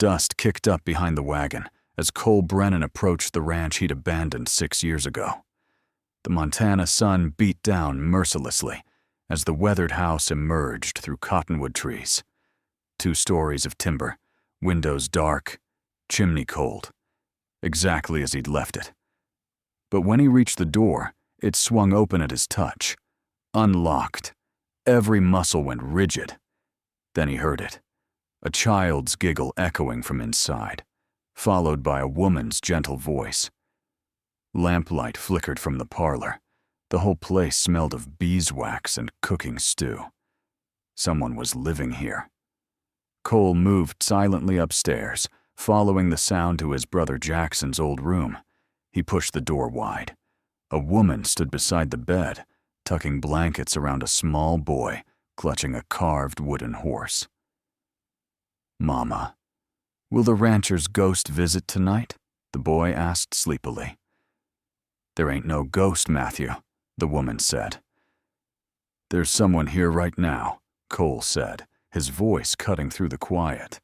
dust kicked up behind the wagon as Cole Brennan approached the ranch he'd abandoned 6 years ago. The Montana sun beat down mercilessly as the weathered house emerged through cottonwood trees. 2 stories of timber, windows dark, chimney cold, exactly as he'd left it. But when he reached the door, it swung open at his touch. Unlocked. Every muscle went rigid. Then he heard it, a child's giggle echoing from inside, followed by a woman's gentle voice. Lamplight flickered from the parlor. The whole place smelled of beeswax and cooking stew. Someone was living here. Cole moved silently upstairs, following the sound to his brother Jackson's old room. He pushed the door wide. A woman stood beside the bed, tucking blankets around a small boy clutching a carved wooden horse. "Mama, will the rancher's ghost visit tonight?" the boy asked sleepily. "There ain't no ghost, Matthew," the woman said. "There's someone here right now," Cole said, his voice cutting through the quiet.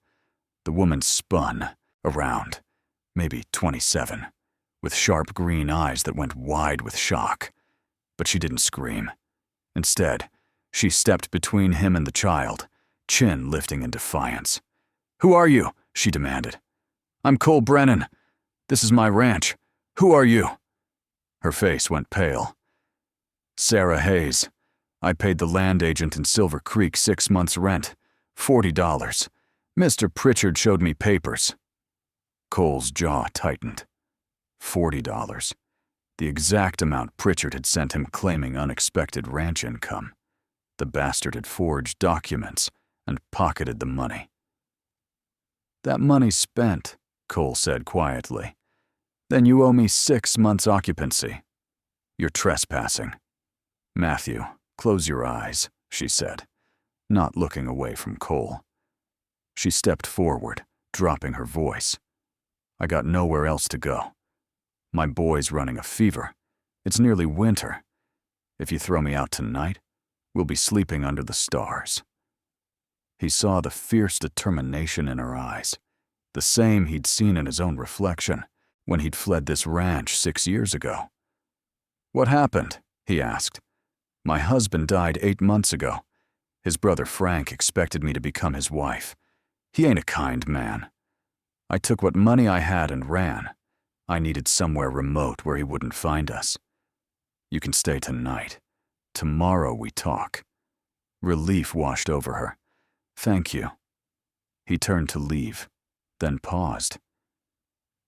The woman spun around, maybe 27, with sharp green eyes that went wide with shock. But she didn't scream. Instead, she stepped between him and the child, chin lifting in defiance. "Who are you?" she demanded. "I'm Cole Brennan. This is my ranch. Who are you?" Her face went pale. "Sarah Hayes. I paid the land agent in Silver Creek 6 months' rent, $40. Mr. Pritchard showed me papers." Cole's jaw tightened. $40. The exact amount Pritchard had sent him claiming unexpected ranch income. The bastard had forged documents and pocketed the money. "That money's spent," Cole said quietly. "Then you owe me 6 months' occupancy. You're trespassing." "Matthew, close your eyes," she said, not looking away from Cole. She stepped forward, dropping her voice. "I got nowhere else to go. My boy's running a fever. It's nearly winter. If you throw me out tonight, we'll be sleeping under the stars." He saw the fierce determination in her eyes, the same he'd seen in his own reflection when he'd fled this ranch 6 years ago. "What happened?" he asked. "My husband died 8 months ago. His brother Frank expected me to become his wife. He ain't a kind man. I took what money I had and ran. I needed somewhere remote where he wouldn't find us. You can stay tonight. Tomorrow we talk." Relief washed over her. "Thank you." He turned to leave, then paused.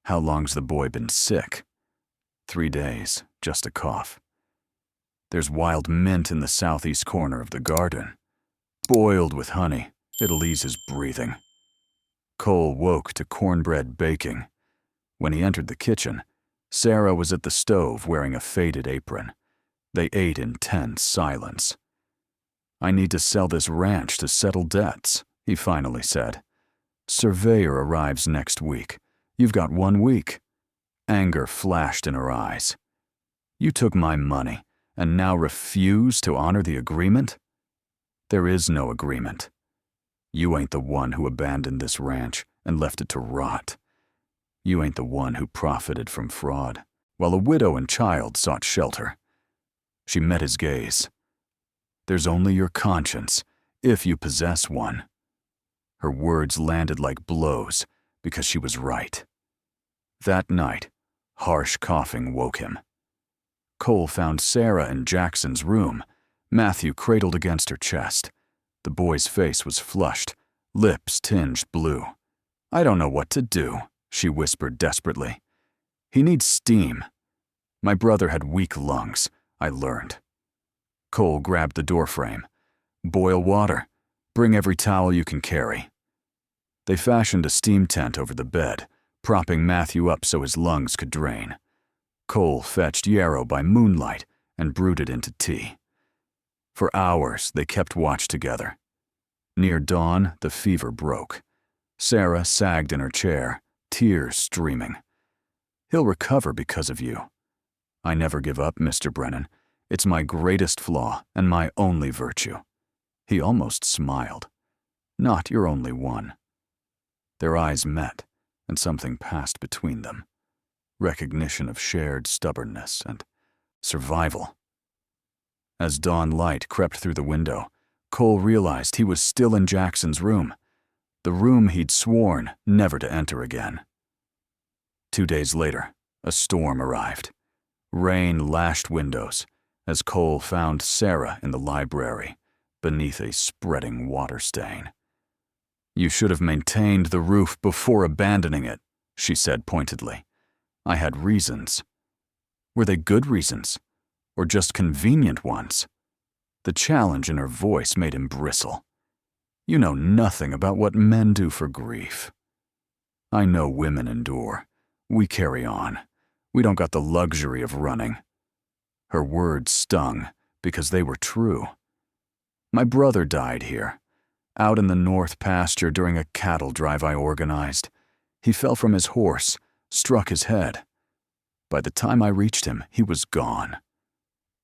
"How long's the boy been sick?" 3 days, just a cough. "There's wild mint in the southeast corner of the garden. Boiled with honey, it'll ease his breathing." Cole woke to cornbread baking. When he entered the kitchen, Sarah was at the stove wearing a faded apron. They ate in tense silence. "I need to sell this ranch to settle debts," he finally said. "Surveyor arrives next week. You've got 1 week." Anger flashed in her eyes. "You took my money and now refuse to honor the agreement?" "There is no agreement. You ain't the one who abandoned this ranch and left it to rot. You ain't the one who profited from fraud, while a widow and child sought shelter." She met his gaze. "There's only your conscience, if you possess one." Her words landed like blows because she was right. That night, harsh coughing woke him. Cole found Sarah in Jackson's room, Matthew cradled against her chest. The boy's face was flushed, lips tinged blue. "I don't know what to do," she whispered desperately. "He needs steam. My brother had weak lungs, I learned." Cole grabbed the doorframe. "Boil water. Bring every towel you can carry." They fashioned a steam tent over the bed, propping Matthew up so his lungs could drain. Cole fetched yarrow by moonlight and brewed it into tea. For hours, they kept watch together. Near dawn, the fever broke. Sarah sagged in her chair, tears streaming. "He'll recover because of you." "I never give up, Mr. Brennan. It's my greatest flaw and my only virtue." He almost smiled. "Not your only one." Their eyes met, and something passed between them. Recognition of shared stubbornness and survival. As dawn light crept through the window, Cole realized he was still in Jackson's room, the room he'd sworn never to enter again. 2 days later, a storm arrived. Rain lashed windows as Cole found Sarah in the library, beneath a spreading water stain. "You should have maintained the roof before abandoning it," she said pointedly. "I had reasons." Were they good reasons, or just convenient ones? The challenge in her voice made him bristle. "You know nothing about what men do for grief." "I know women endure. We carry on. We don't got the luxury of running." Her words stung because they were true. "My brother died here, out in the north pasture during a cattle drive I organized. He fell from his horse, struck his head. By the time I reached him, he was gone."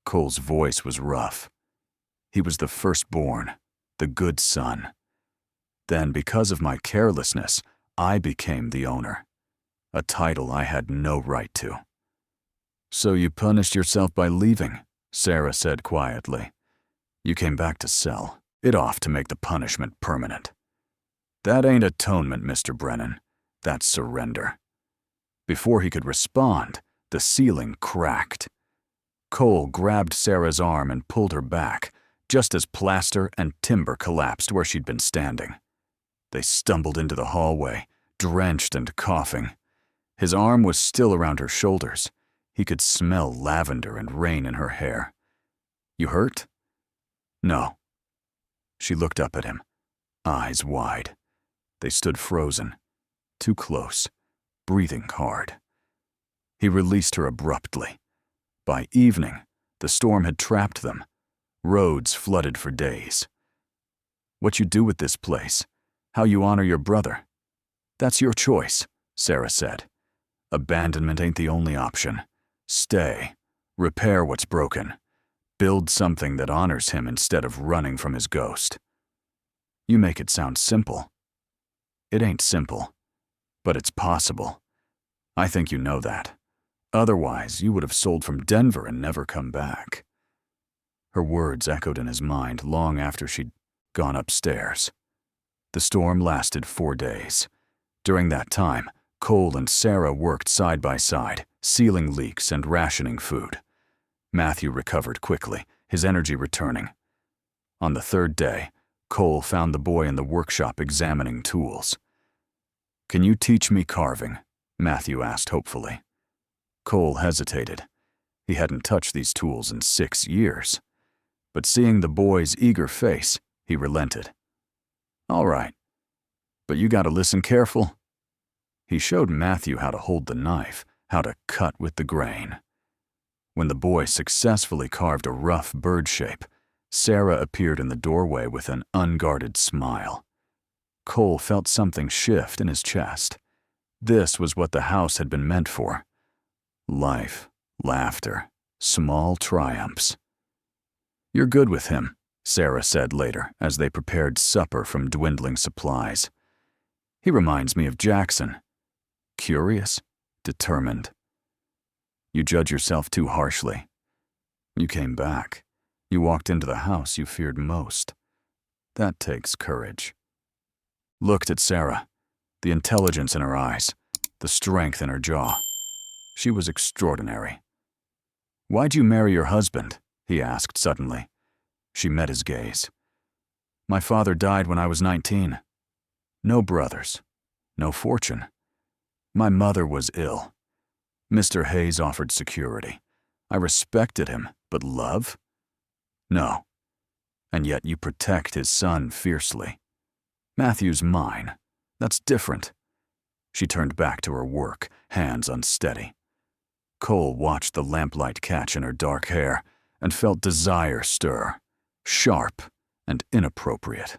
Cole's voice was rough. "He was the firstborn, the good son. Then, because of my carelessness, I became the owner, a title I had no right to." "So you punished yourself by leaving," Sarah said quietly. "You came back to sell it off to make the punishment permanent." "That ain't atonement, Mr. Brennan. That's surrender." Before he could respond, the ceiling cracked. Cole grabbed Sarah's arm and pulled her back, just as plaster and timber collapsed where she'd been standing. They stumbled into the hallway, drenched and coughing. His arm was still around her shoulders. He could smell lavender and rain in her hair. "You hurt?" "No." She looked up at him, eyes wide. They stood frozen, too close, breathing hard. He released her abruptly. By evening, the storm had trapped them. Roads flooded for days. "What you do with this place, how you honor your brother, that's your choice," Sarah said. "Abandonment ain't the only option. Stay, repair what's broken, build something that honors him instead of running from his ghost." "You make it sound simple." "It ain't simple, but it's possible. I think you know that. Otherwise, you would have sold from Denver and never come back." Her words echoed in his mind long after she'd gone upstairs. The storm lasted 4 days. During that time, Cole and Sarah worked side by side, sealing leaks and rationing food. Matthew recovered quickly, his energy returning. On the 3rd day, Cole found the boy in the workshop examining tools. "Can you teach me carving?" Matthew asked hopefully. Cole hesitated. He hadn't touched these tools in 6 years. But seeing the boy's eager face, he relented. "All right, but you gotta listen careful." He showed Matthew how to hold the knife, how to cut with the grain. When the boy successfully carved a rough bird shape, Sarah appeared in the doorway with an unguarded smile. Cole felt something shift in his chest. This was what the house had been meant for. Life, laughter, small triumphs. "You're good with him," Sarah said later as they prepared supper from dwindling supplies. "He reminds me of Jackson. Curious, determined." "You judge yourself too harshly. You came back. You walked into the house you feared most. That takes courage." Looked at Sarah, the intelligence in her eyes, the strength in her jaw. She was extraordinary. "Why'd you marry your husband?" he asked suddenly. She met his gaze. "My father died when I was 19. No brothers, no fortune. My mother was ill. Mr. Hayes offered security. I respected him, but love? No. And yet you protect his son fiercely. Matthew's mine. That's different." She turned back to her work, hands unsteady. Cole watched the lamplight catch in her dark hair and felt desire stir, sharp and inappropriate.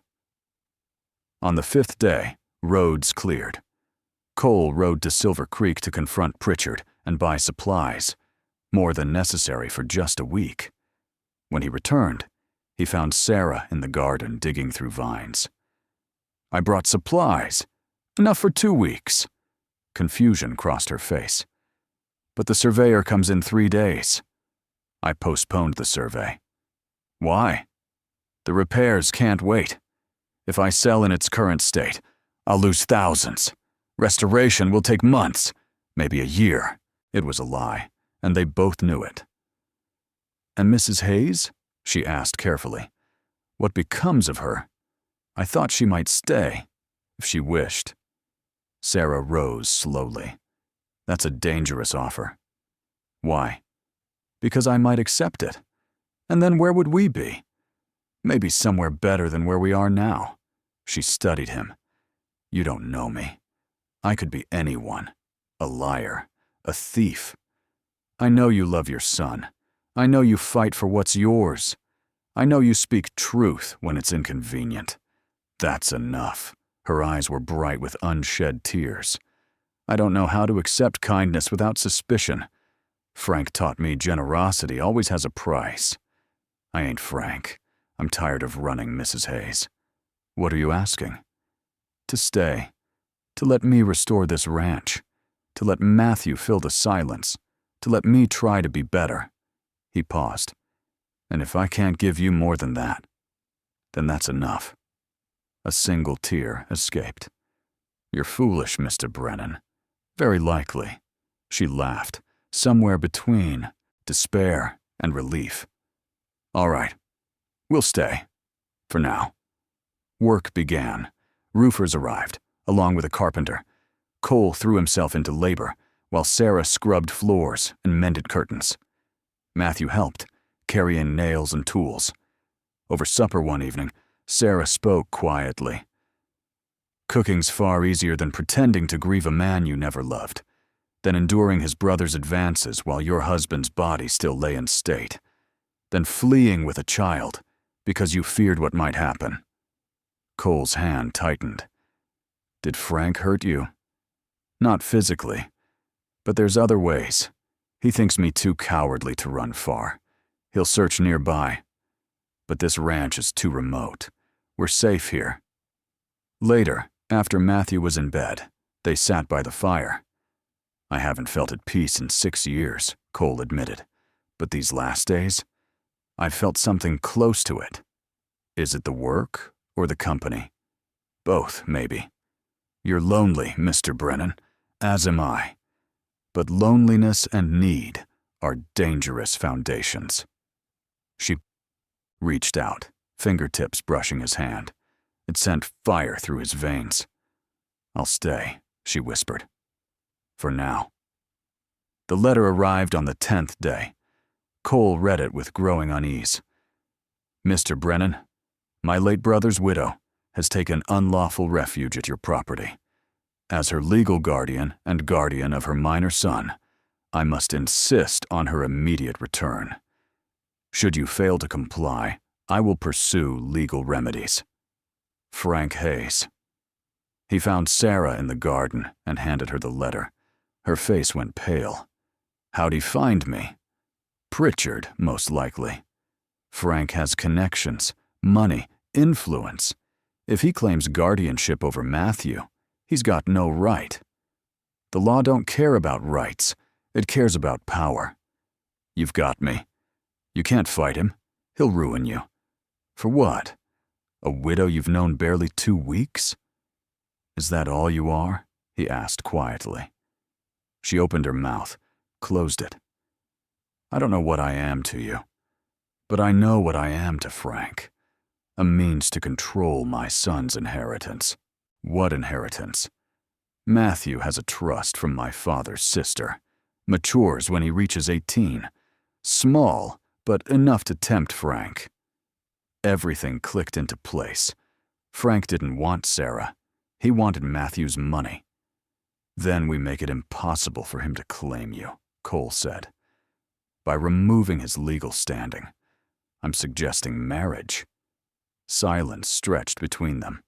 On the 5th day, roads cleared. Cole rode to Silver Creek to confront Pritchard and buy supplies, more than necessary for just a week. When he returned, he found Sarah in the garden digging through vines. "I brought supplies," Enough for 2 weeks. Confusion crossed her face. But the surveyor comes in 3 days. I postponed the survey. Why? The repairs can't wait. If I sell in its current state, I'll lose thousands. Restoration will take months, maybe a year. It was a lie, and they both knew it. And Mrs. Hayes? She asked carefully. What becomes of her? I thought she might stay, if she wished. Sarah rose slowly. That's a dangerous offer. Why? Because I might accept it. And then where would we be? Maybe somewhere better than where we are now. She studied him. You don't know me. I could be anyone. A liar. A thief. I know you love your son. I know you fight for what's yours. I know you speak truth when it's inconvenient. That's enough. Her eyes were bright with unshed tears. I don't know how to accept kindness without suspicion. Frank taught me generosity always has a price. I ain't Frank. I'm tired of running, Mrs. Hayes. What are you asking? To stay. To let me restore this ranch. To let Matthew fill the silence. To let me try to be better. He paused. And if I can't give you more than that, then that's enough. A single tear escaped. You're foolish, Mr. Brennan. Very likely. She laughed, somewhere between despair and relief. All right. We'll stay. For now. Work began. Roofers arrived, along with a carpenter. Cole threw himself into labor, while Sarah scrubbed floors and mended curtains. Matthew helped, carrying nails and tools. Over supper one evening, Sarah spoke quietly. Cooking's far easier than pretending to grieve a man you never loved, than enduring his brother's advances while your husband's body still lay in state, than fleeing with a child because you feared what might happen. Cole's hand tightened. Did Frank hurt you? Not physically, but there's other ways. He thinks me too cowardly to run far. He'll search nearby. But this ranch is too remote. We're safe here. Later, after Matthew was in bed, they sat by the fire. I haven't felt at peace in 6 years, Cole admitted. But these last days, I've felt something close to it. Is it the work or the company? Both, maybe. You're lonely, Mr. Brennan, as am I. But loneliness and need are dangerous foundations. She reached out, fingertips brushing his hand. It sent fire through his veins. I'll stay, she whispered. For now. The letter arrived on the 10th day. Cole read it with growing unease. Mr. Brennan, my late brother's widow has taken unlawful refuge at your property. As her legal guardian and guardian of her minor son, I must insist on her immediate return. Should you fail to comply, I will pursue legal remedies. Frank Hayes. He found Sarah in the garden and handed her the letter. Her face went pale. How'd he find me? Pritchard, most likely. Frank has connections, money, influence. If he claims guardianship over Matthew, he's got no right. The law don't care about rights. It cares about power. You've got me. You can't fight him. He'll ruin you. For what? A widow you've known barely 2 weeks? Is that all you are? He asked quietly. She opened her mouth, closed it. I don't know what I am to you, but I know what I am to Frank. A means to control my son's inheritance. What inheritance? Matthew has a trust from my father's sister. Matures when he reaches 18. Small, but enough to tempt Frank. Everything clicked into place. Frank didn't want Sarah. He wanted Matthew's money. Then we make it impossible for him to claim you, Cole said. By removing his legal standing, I'm suggesting marriage. Silence stretched between them.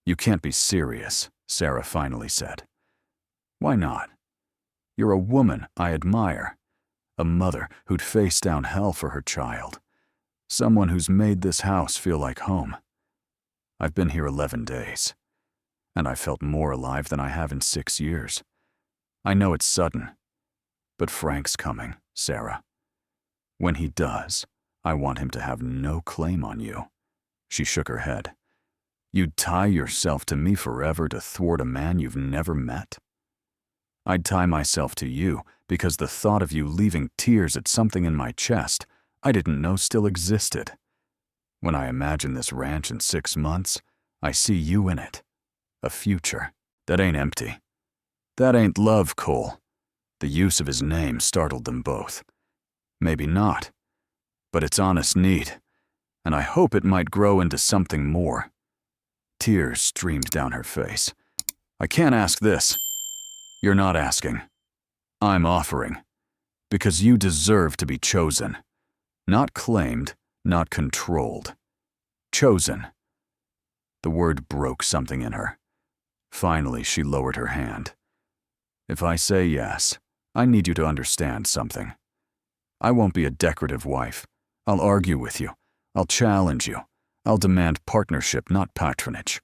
You can't be serious, Sarah finally said. Why not? You're a woman I admire. A mother who'd face down hell for her child. Someone who's made this house feel like home. I've been here 11 days. and I felt more alive than I have in 6 years. I know it's sudden, but Frank's coming, Sarah. When he does, I want him to have no claim on you." She shook her head. "You'd tie yourself to me forever to thwart a man you've never met?" "I'd tie myself to you because the thought of you leaving tears at something in my chest I didn't know still existed. When I imagine this ranch in 6 months, I see you in it. A future. That ain't empty. That ain't love, Cole." The use of his name startled them both. "Maybe not, but it's honest need, and I hope it might grow into something more." Tears streamed down her face. "I can't ask this. You're not asking. I'm offering. Because you deserve to be chosen. Not claimed, not controlled. Chosen." The word broke something in her. Finally, she lowered her hand. "If I say yes, I need you to understand something. I won't be a decorative wife. I'll argue with you. I'll challenge you. I'll demand partnership, not patronage.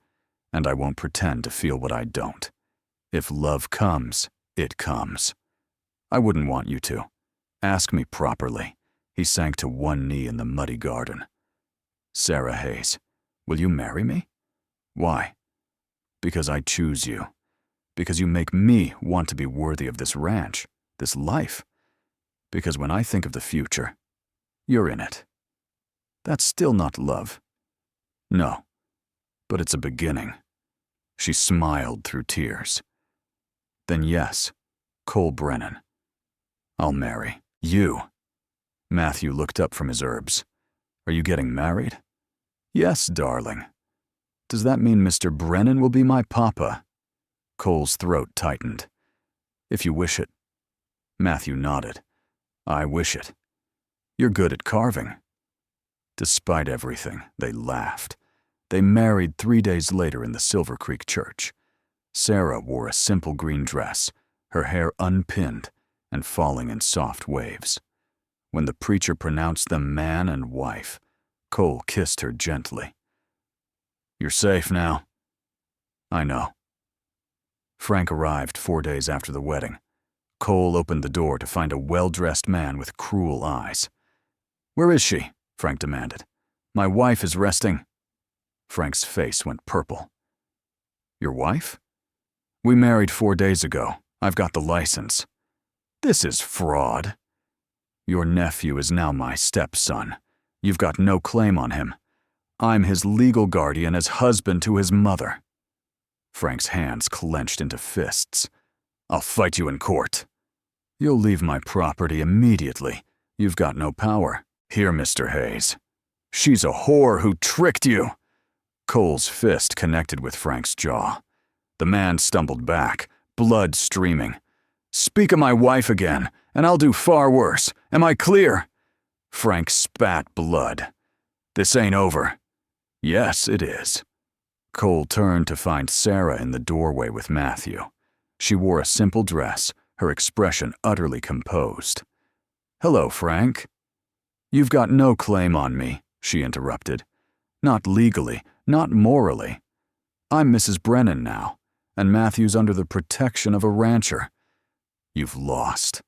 And I won't pretend to feel what I don't. If love comes, it comes. I wouldn't want you to. Ask me properly." He sank to one knee in the muddy garden. "Sarah Hayes, will you marry me?" "Why?" "Because I choose you. Because you make me want to be worthy of this ranch, this life. Because when I think of the future, you're in it." "That's still not love." "No, but it's a beginning." She smiled through tears. "Then yes, Cole Brennan. I'll marry you." Matthew looked up from his herbs. "Are you getting married?" "Yes, darling." "Does that mean Mr. Brennan will be my papa?" Cole's throat tightened. "If you wish it." Matthew nodded. "I wish it. You're good at carving." Despite everything, they laughed. They married 3 days later in the Silver Creek Church. Sarah wore a simple green dress, her hair unpinned and falling in soft waves. When the preacher pronounced them man and wife, Cole kissed her gently. "You're safe now." "I know." Frank arrived 4 days after the wedding. Cole opened the door to find a well-dressed man with cruel eyes. "Where is she?" Frank demanded. "My wife is resting." Frank's face went purple. "Your wife?" "We married 4 days ago. I've got the license." "This is fraud." "Your nephew is now my stepson. You've got no claim on him. I'm his legal guardian as husband to his mother." Frank's hands clenched into fists. "I'll fight you in court." "You'll leave my property immediately. You've got no power." "Here, Mr. Hayes. She's a whore who tricked you." Cole's fist connected with Frank's jaw. The man stumbled back, blood streaming. "Speak of my wife again, and I'll do far worse. Am I clear?" Frank spat blood. "This ain't over." "Yes, it is." Cole turned to find Sarah in the doorway with Matthew. She wore a simple dress, her expression utterly composed. "Hello, Frank." "You've got no claim on me," she interrupted. "Not legally, not morally. I'm Mrs. Brennan now, and Matthew's under the protection of a rancher. You've lost."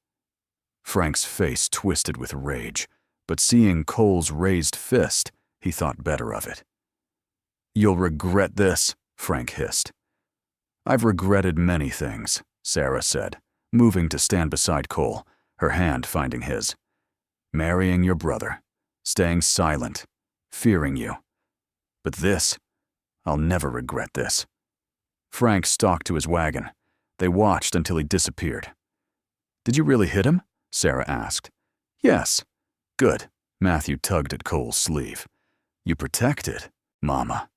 Frank's face twisted with rage, but seeing Cole's raised fist, he thought better of it. "You'll regret this," Frank hissed. "I've regretted many things," Sarah said, moving to stand beside Cole, her hand finding his. "Marrying your brother, staying silent, fearing you. But this, I'll never regret this." Frank stalked to his wagon. They watched until he disappeared. "Did you really hit him?" Sarah asked. "Yes." "Good." Matthew tugged at Cole's sleeve. "You protected, Mama."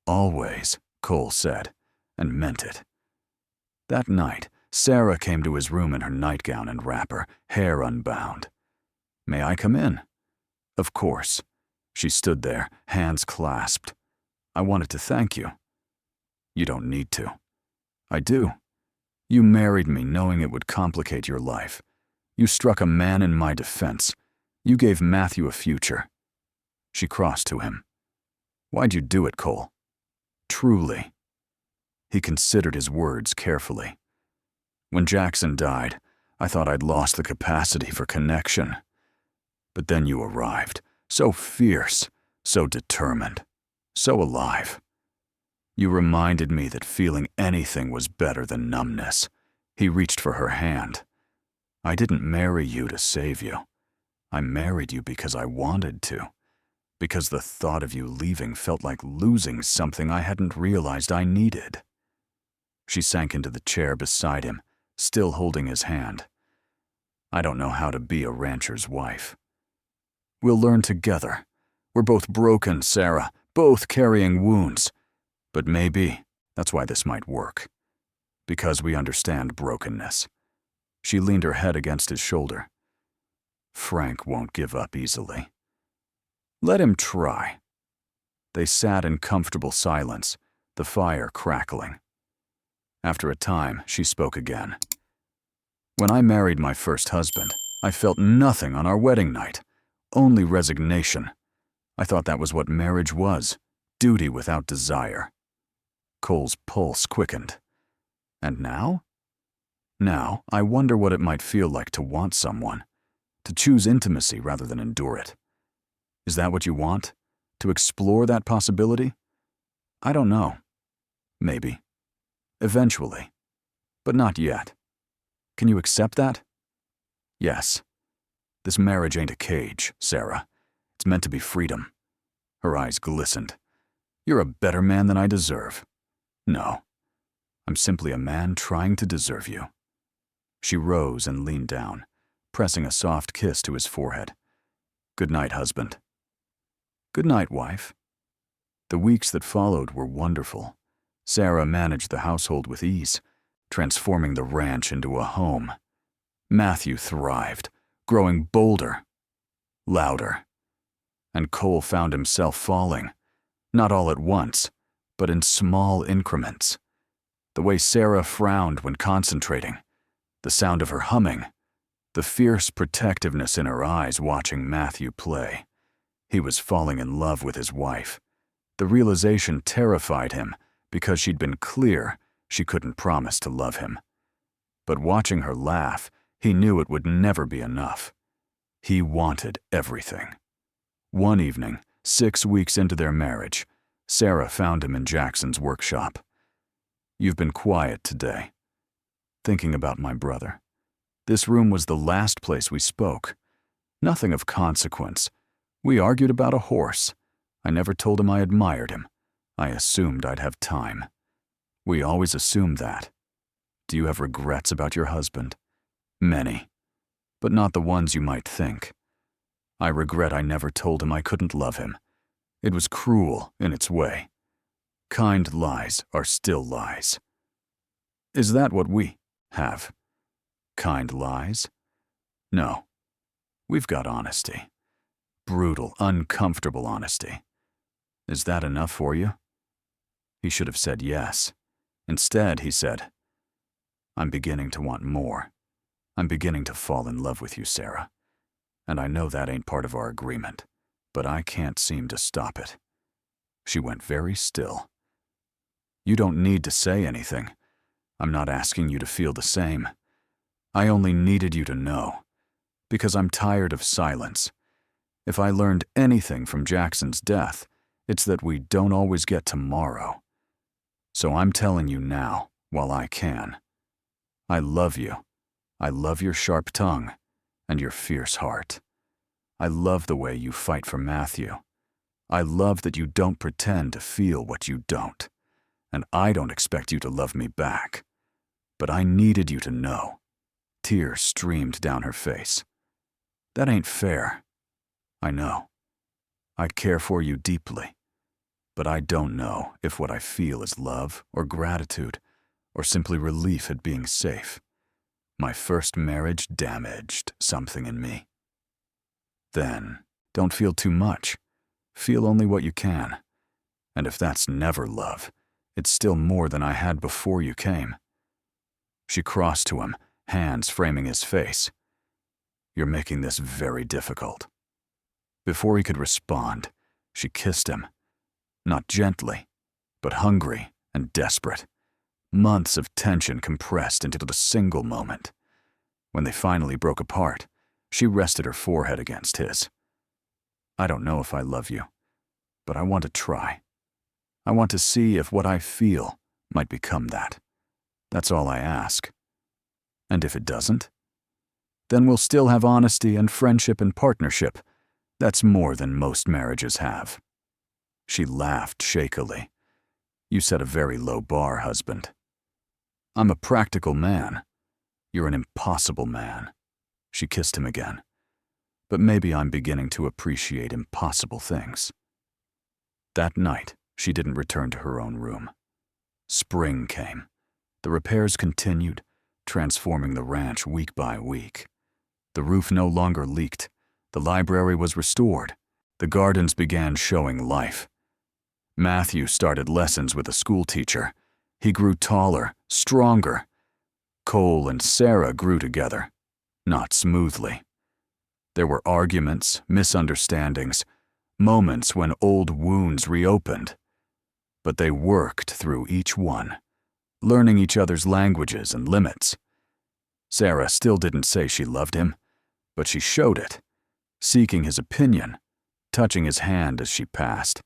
"Always," Cole said, and meant it. That night, Sarah came to his room in her nightgown and wrapper, hair unbound. "May I come in?" "Of course." She stood there, hands clasped. "I wanted to thank you." "You don't need to." "I do. You married me knowing it would complicate your life. You struck a man in my defense. You gave Matthew a future." She crossed to him. "Why'd you do it, Cole?" "Truly." He considered his words carefully. When Jackson died, I thought I'd lost the capacity for connection. But then you arrived, so fierce, so determined, so alive. You reminded me that feeling anything was better than numbness. He reached for her hand. I didn't marry you to save you. I married you because I wanted to. Because the thought of you leaving felt like losing something I hadn't realized I needed. She sank into the chair beside him, still holding his hand. I don't know how to be a rancher's wife. We'll learn together. We're both broken, Sarah, both carrying wounds. But maybe that's why this might work. Because we understand brokenness. She leaned her head against his shoulder. Frank won't give up easily. Let him try. They sat in comfortable silence, the fire crackling. After a time, she spoke again. When I married my first husband, I felt nothing on our wedding night, only resignation. I thought that was what marriage was, duty without desire. Cole's pulse quickened. And now? Now, I wonder what it might feel like to want someone, to choose intimacy rather than endure it. Is that what you want? To explore that possibility? I don't know. Maybe. Eventually. But not yet. Can you accept that? Yes. This marriage ain't a cage, Sarah. It's meant to be freedom. Her eyes glistened. You're a better man than I deserve. No. I'm simply a man trying to deserve you. She rose and leaned down, pressing a soft kiss to his forehead. Good night, husband. Good night, wife. The weeks that followed were wonderful. Sarah managed the household with ease, transforming the ranch into a home. Matthew thrived, growing bolder, louder. And Cole found himself falling, not all at once, but in small increments. The way Sarah frowned when concentrating, the sound of her humming, the fierce protectiveness in her eyes watching Matthew play. He was falling in love with his wife. The realization terrified him because she'd been clear she couldn't promise to love him. But watching her laugh, he knew it would never be enough. He wanted everything. One evening, 6 weeks into their marriage, Sarah found him in Jackson's workshop. You've been quiet today. Thinking about my brother. This room was the last place we spoke. Nothing of consequence. We argued about a horse. I never told him I admired him. I assumed I'd have time. We always assumed that. Do you have regrets about your husband? Many. But not the ones you might think. I regret I never told him I couldn't love him. It was cruel in its way. Kind lies are still lies. Is that what we have? Kind lies? No. We've got honesty. Brutal, uncomfortable honesty. Is that enough for you? He should have said yes. Instead, he said, I'm beginning to want more. I'm beginning to fall in love with you, Sarah. And I know that ain't part of our agreement, but I can't seem to stop it. She went very still. You don't need to say anything. I'm not asking you to feel the same. I only needed you to know, because I'm tired of silence. If I learned anything from Jackson's death, it's that we don't always get tomorrow. So I'm telling you now, while I can. I love you. I love your sharp tongue and your fierce heart. I love the way you fight for Matthew. I love that you don't pretend to feel what you don't. And I don't expect you to love me back. But I needed you to know. Tears streamed down her face. That ain't fair. I know. I care for you deeply. But I don't know if what I feel is love or gratitude or simply relief at being safe. My first marriage damaged something in me. Then, don't feel too much. Feel only what you can. And if that's never love, it's still more than I had before you came. She crossed to him, hands framing his face. You're making this very difficult. Before he could respond, she kissed him. Not gently, but hungry and desperate. months of tension compressed into the single moment. When they finally broke apart, she rested her forehead against his. I don't know if I love you, but I want to try. I want to see if what I feel might become that. That's all I ask. And if it doesn't, then we'll still have honesty and friendship and partnership. That's more than most marriages have. She laughed shakily. You set a very low bar, husband. I'm a practical man. You're an impossible man. She kissed him again. But maybe I'm beginning to appreciate impossible things. That night, she didn't return to her own room. Spring came. The repairs continued, transforming the ranch week by week. The roof no longer leaked. The library was restored. The gardens began showing life. Matthew started lessons with a schoolteacher. He grew taller, stronger. Cole and Sarah grew together, not smoothly. There were arguments, misunderstandings, moments when old wounds reopened. But they worked through each one, learning each other's languages and limits. Sarah still didn't say she loved him, but she showed it, seeking his opinion, touching his hand as she passed,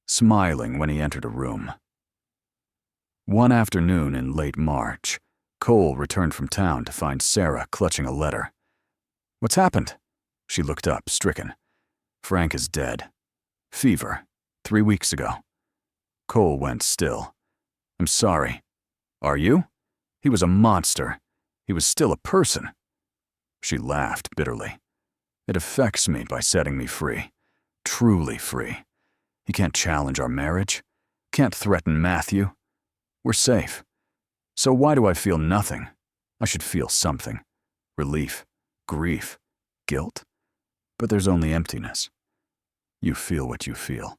smiling when he entered a room. One afternoon in late March, Cole returned from town to find Sarah clutching a letter. What's happened? She looked up, stricken. Frank is dead. Fever. 3 weeks ago. Cole went still. I'm sorry. Are you? He was a monster. He was still a person. She laughed bitterly. It affects me by setting me free. Truly free. He can't challenge our marriage. Can't threaten Matthew. We're safe. So why do I feel nothing? I should feel something. Relief, grief, guilt. But there's only emptiness. You feel what you feel.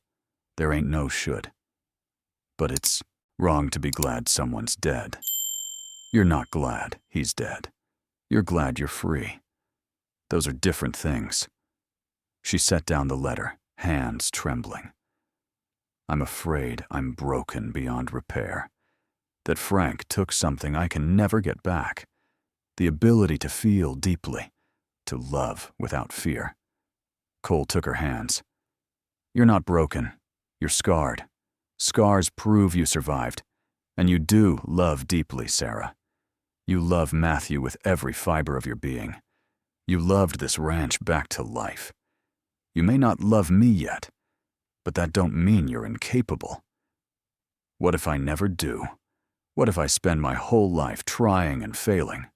There ain't no should. But it's wrong to be glad someone's dead. You're not glad he's dead. You're glad you're free. Those are different things. She set down the letter, hands trembling. I'm afraid I'm broken beyond repair. That Frank took something I can never get back. The ability to feel deeply, to love without fear. Cole took her hands. You're not broken. You're scarred. Scars prove you survived. And you do love deeply, Sarah. You love Matthew with every fiber of your being. You loved this ranch back to life. You may not love me yet, but that don't mean you're incapable. What if I never do? What if I spend my whole life trying and failing?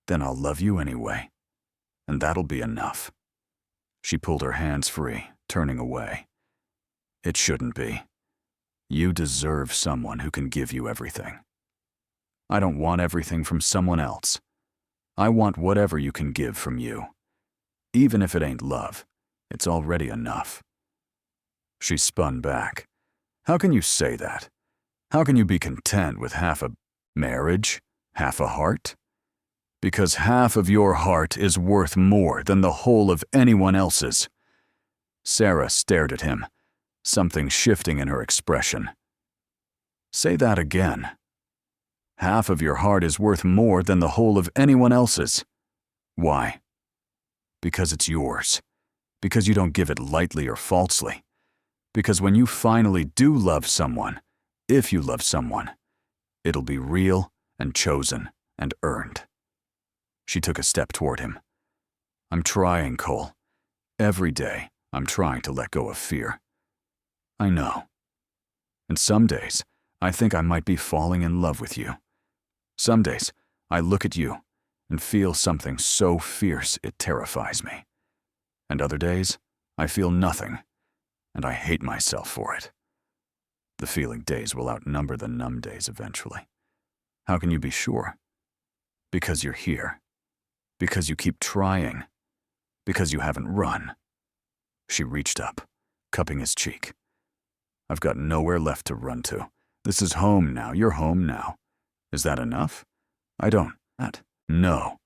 Then I'll love you anyway, and that'll be enough. She pulled her hands free, turning away. It shouldn't be. You deserve someone who can give you everything. I don't want everything from someone else. I want whatever you can give from you. Even if it ain't love, it's already enough. She spun back. How can you say that? How can you be content with half a marriage, half a heart? Because half of your heart is worth more than the whole of anyone else's. Sarah stared at him, something shifting in her expression. Say that again. Half of your heart is worth more than the whole of anyone else's. Why? Because it's yours. Because you don't give it lightly or falsely. Because when you finally do love someone, if you love someone, it'll be real and chosen and earned. She took a step toward him. I'm trying, Cole. Every day, I'm trying to let go of fear. I know. And some days, I think I might be falling in love with you. Some days, I look at you and feel something so fierce it terrifies me. And other days, I feel nothing, and I hate myself for it. The feeling days will outnumber the numb days eventually. How can you be sure? Because you're here. Because you keep trying. Because you haven't run. She reached up, cupping his cheek. I've got nowhere left to run to. This is home now. You're home now. Is that enough? I don't. No.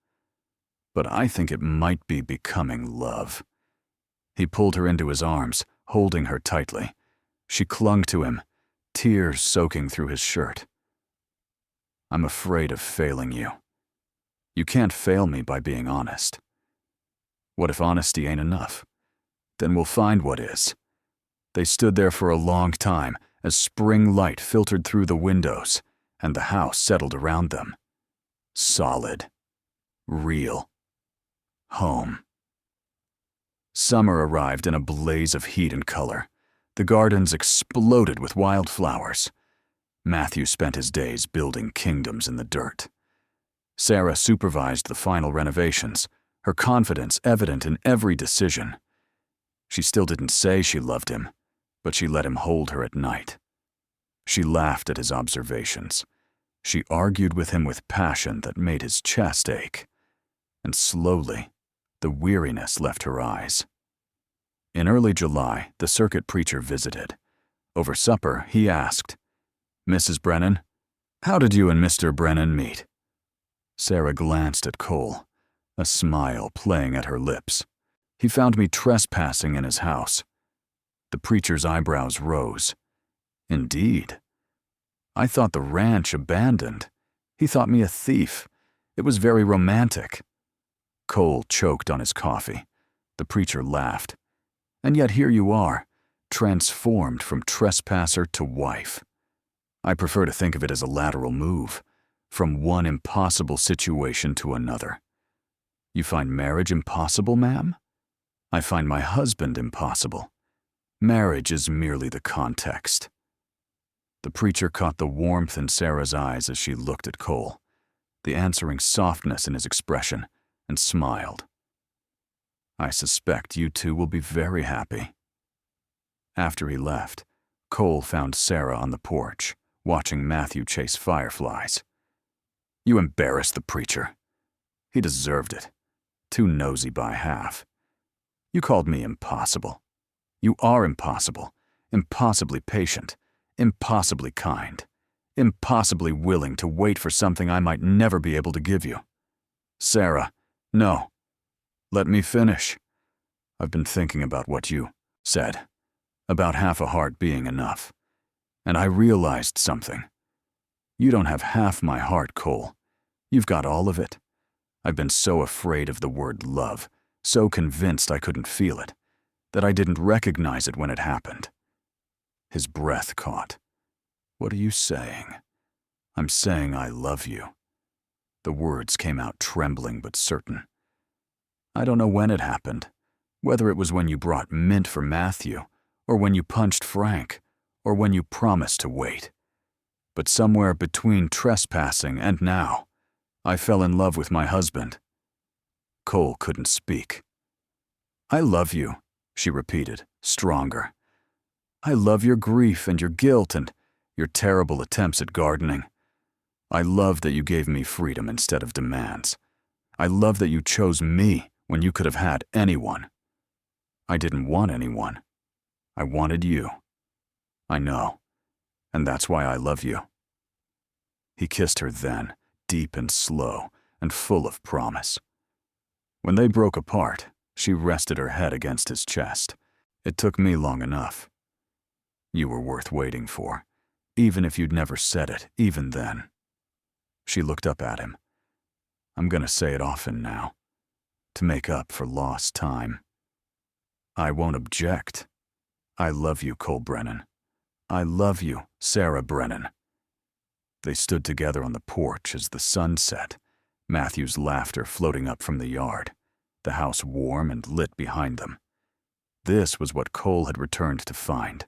But I think it might be becoming love. He pulled her into his arms, holding her tightly. She clung to him, tears soaking through his shirt. I'm afraid of failing you. You can't fail me by being honest. What if honesty ain't enough? Then we'll find what is. They stood there for a long time as spring light filtered through the windows and the house settled around them. Solid. Real. Home. Summer arrived in a blaze of heat and color. The gardens exploded with wildflowers. Matthew spent his days building kingdoms in the dirt. Sarah supervised the final renovations, her confidence evident in every decision. She still didn't say she loved him, but she let him hold her at night. She laughed at his observations. She argued with him with passion that made his chest ache. And slowly, the weariness left her eyes. In early July, the circuit preacher visited. Over supper, he asked, "Mrs. Brennan, how did you and Mr. Brennan meet?" Sarah glanced at Cole, a smile playing at her lips. "He found me trespassing in his house." The preacher's eyebrows rose. "Indeed. I thought the ranch abandoned. He thought me a thief. It was very romantic." Cole choked on his coffee. The preacher laughed. "And yet here you are, transformed from trespasser to wife. I prefer to think of it as a lateral move, from one impossible situation to another. You find marriage impossible, ma'am? I find my husband impossible. Marriage is merely the context." The preacher caught the warmth in Sarah's eyes as she looked at Cole, the answering softness in his expression, and smiled. "I suspect you two will be very happy." After he left, Cole found Sarah on the porch, watching Matthew chase fireflies. "You embarrassed the preacher. He deserved it. Too nosy by half. You called me impossible. You are impossible, impossibly patient, impossibly kind, impossibly willing to wait for something I might never be able to give you. Sarah, no. Let me finish. I've been thinking about what you said, about half a heart being enough. And I realized something. You don't have half my heart, Cole. You've got all of it. I've been so afraid of the word love, so convinced I couldn't feel it, that I didn't recognize it when it happened." His breath caught. "What are you saying?" "I'm saying I love you." The words came out trembling but certain. "I don't know when it happened, whether it was when you brought mint for Matthew, or when you punched Frank, or when you promised to wait. But somewhere between trespassing and now, I fell in love with my husband." Cole couldn't speak. "I love you," she repeated, stronger. "I love your grief and your guilt and your terrible attempts at gardening. I love that you gave me freedom instead of demands. I love that you chose me when you could have had anyone. I didn't want anyone. I wanted you. I know, and that's why I love you." He kissed her then, deep and slow, and full of promise. When they broke apart, she rested her head against his chest. "It took me long enough. You were worth waiting for, even if you'd never said it, even then." She looked up at him. "I'm gonna say it often now, to make up for lost time. I won't object. I love you, Cole Brennan. I love you, Sarah Brennan." They stood together on the porch as the sun set, Matthew's laughter floating up from the yard, the house warm and lit behind them. This was what Cole had returned to find.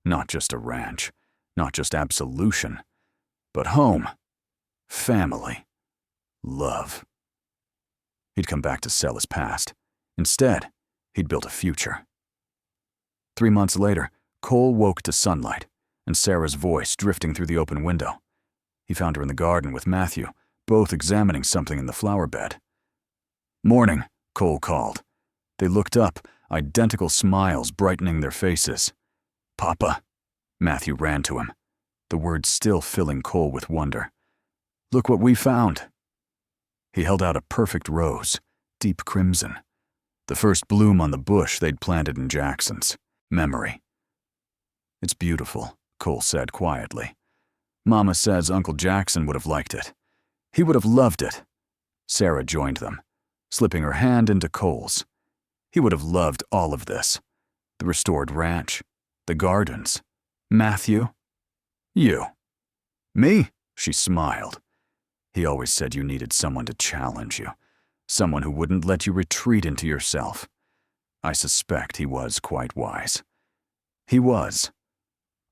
Not just a ranch, not just absolution, but home, family, love. He'd come back to sell his past. Instead, he'd built a future. 3 months later, Cole woke to sunlight and Sarah's voice drifting through the open window. He found her in the garden with Matthew, both examining something in the flower bed. "Morning," Cole called. They looked up, identical smiles brightening their faces. "Papa." Matthew ran to him, the words still filling Cole with wonder. "Look what we found." He held out a perfect rose, deep crimson, the first bloom on the bush they'd planted in Jackson's memory. "It's beautiful," Cole said quietly. Mama says Uncle Jackson would have liked it. He would have loved it. Sarah joined them, slipping her hand into Cole's. He would have loved all of this. The restored ranch, the gardens, Matthew, you. Me? She smiled. He always said you needed someone to challenge you, someone who wouldn't let you retreat into yourself. I suspect he was quite wise. He was.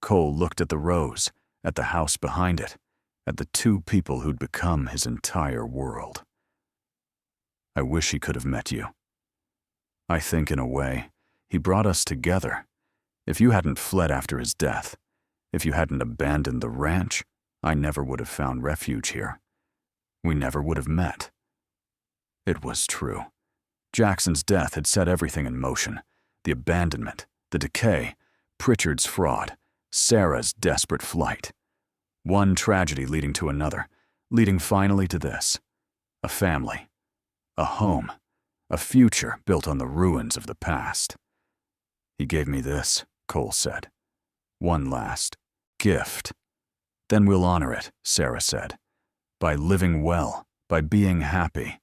Cole looked at the rose, at the house behind it, at the two people who'd become his entire world. I wish he could have met you. I think, in a way, he brought us together. If you hadn't fled after his death, if you hadn't abandoned the ranch, I never would have found refuge here. We never would have met. It was true. Jackson's death had set everything in motion. The abandonment, the decay, Pritchard's fraud, Sarah's desperate flight. One tragedy leading to another, leading finally to this. A family. A home. A future built on the ruins of the past. He gave me this, Cole said. One last gift. Then we'll honor it, Sarah said. By living well, by being happy,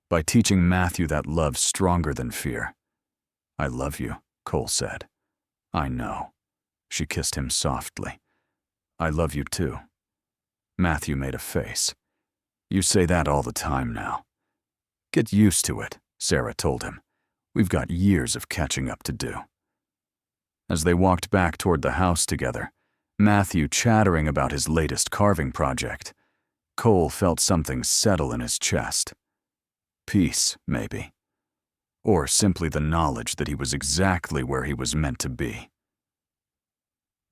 by teaching Matthew that love's stronger than fear. I love you, Cole said. I know. She kissed him softly. I love you too. Matthew made a face. You say that all the time now. Get used to it, Sarah told him. We've got years of catching up to do. As they walked back toward the house together, Matthew chattering about his latest carving project, Cole felt something settle in his chest. Peace, maybe. Or simply the knowledge that he was exactly where he was meant to be.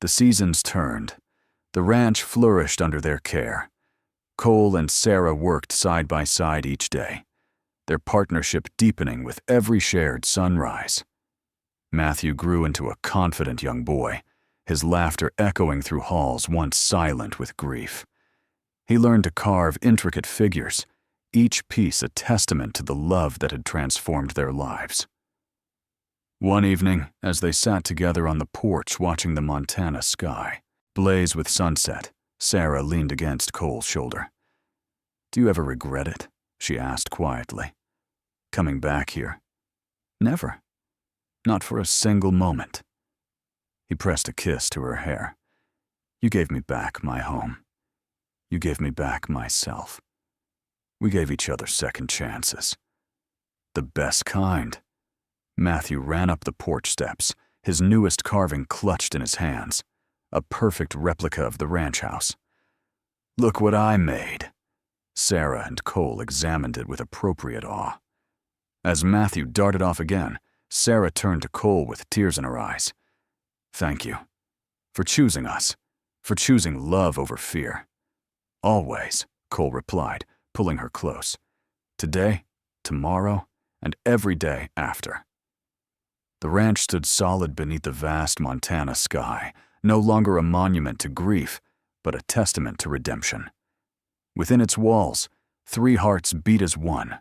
The seasons turned. The ranch flourished under their care. Cole and Sarah worked side by side each day, their partnership deepening with every shared sunrise. Matthew grew into a confident young boy, his laughter echoing through halls once silent with grief. He learned to carve intricate figures, each piece a testament to the love that had transformed their lives. One evening, as they sat together on the porch watching the Montana sky blaze with sunset, Sarah leaned against Cole's shoulder. Do you ever regret it? She asked quietly. Coming back here? Never. Not for a single moment. He pressed a kiss to her hair. You gave me back my home. You gave me back myself. We gave each other second chances. The best kind. Matthew ran up the porch steps, his newest carving clutched in his hands, a perfect replica of the ranch house. Look what I made. Sarah and Cole examined it with appropriate awe. As Matthew darted off again, Sarah turned to Cole with tears in her eyes. Thank you. For choosing us. For choosing love over fear. Always, Cole replied, pulling her close. Today, tomorrow, and every day after. The ranch stood solid beneath the vast Montana sky, no longer a monument to grief, but a testament to redemption. Within its walls, 3 hearts beat as one,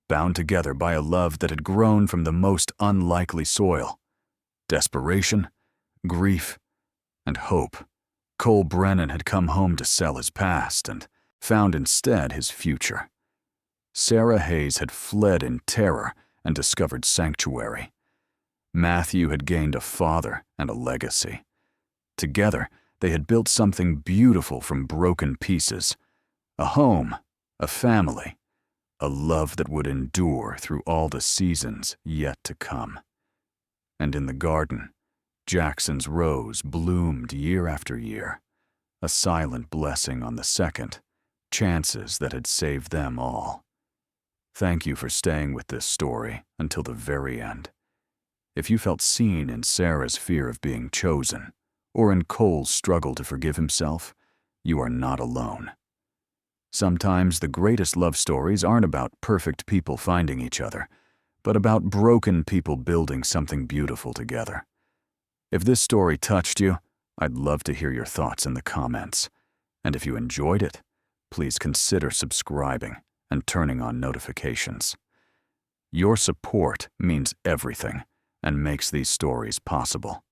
bound together by a love that had grown from the most unlikely soil. Desperation, grief, and hope. Cole Brennan had come home to sell his past and found instead his future. Sarah Hayes had fled in terror and discovered sanctuary. Matthew had gained a father and a legacy. Together, they had built something beautiful from broken pieces. A home, a family, a love that would endure through all the seasons yet to come. And in the garden, Jackson's rose bloomed year after year, a silent blessing on the second, chances that had saved them all. Thank you for staying with this story until the very end. If you felt seen in Sarah's fear of being chosen, or in Cole's struggle to forgive himself, you are not alone. Sometimes the greatest love stories aren't about perfect people finding each other, but about broken people building something beautiful together. If this story touched you, I'd love to hear your thoughts in the comments. And if you enjoyed it, please consider subscribing and turning on notifications. Your support means everything and makes these stories possible.